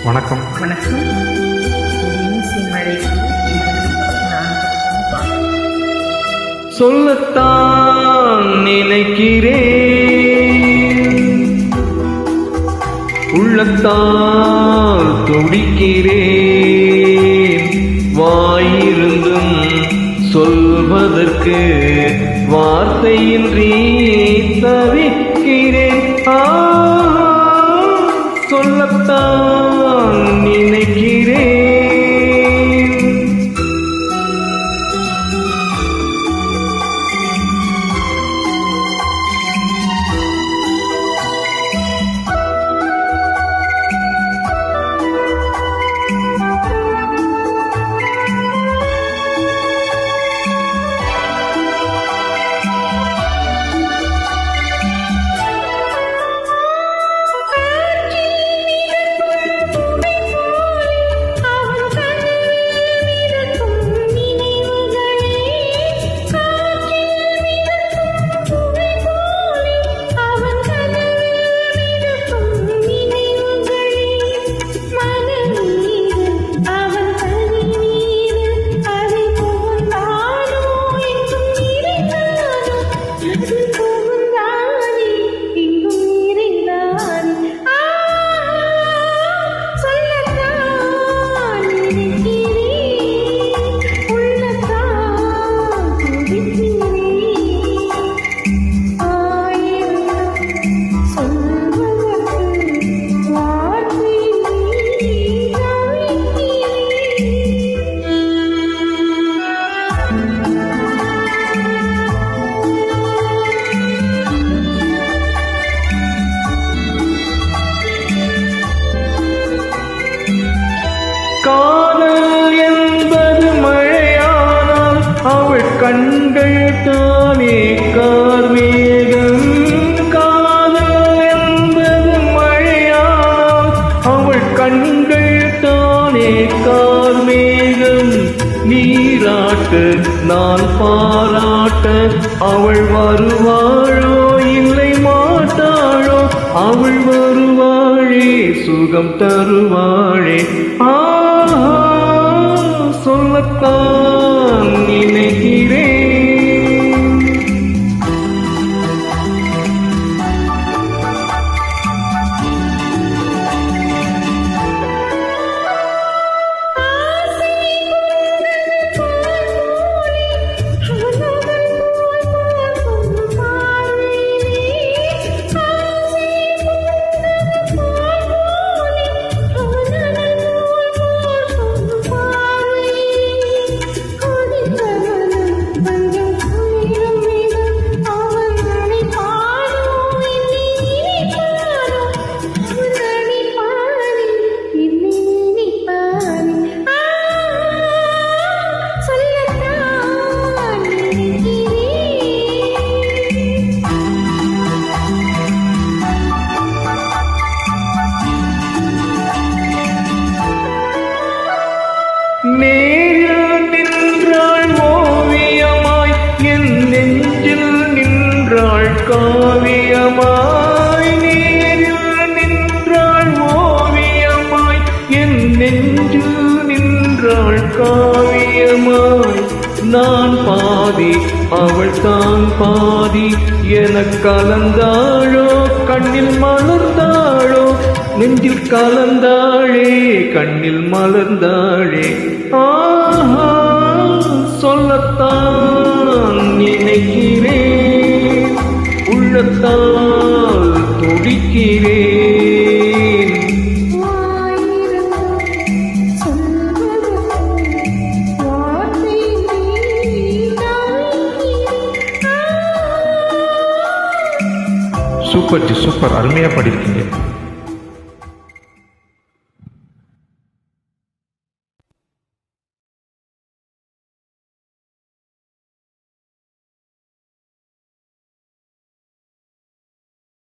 வணக்கம். வணக்கம். சொல்லத்தான் நினைக்கிறேன், உள்ளத்தால் துடிக்கிறேன், வாயிருந்தும் சொல்வதற்கு வார்த்தையின்றி தவிக்கிறேன். சொல்லத்தான் நினைக்கிறேன். காதல் என்பது மழையானால் அவள் கண்கள் தானே கார்மேகம். காதல் என்பது மழையானால் அவள் கண்கள் தானே கார்மேகம். நீராட்டு நான் பாராட்ட அவள் வருவாளோ இல்லை மாட்டாளோ, அவள் வருவாளே சுகம் தருவாளே. சொல்லத்தான் நினைக்கிறேன். நேரில் நின்றாள் ஓவியமாய், என் நெஞ்சில் நின்றாள் காவியமாய். நேரில் நின்றாள் ஓவியமாய், என் நெஞ்சில் நின்றாள் காவியமாய். நான் பாதி அவள் தான் பாதி என கலந்தாளோ, கண்ணில் மலர்ந்தாளோ, நெஞ்சில் கலந்தாளே கண்ணில் மலர்ந்தாளே. சொல்லத்தான் நினைக்கிறேன், உள்ளத்தால் துடிக்கிறேன். சூப்பர், அருமையா படிக்கிறீங்க.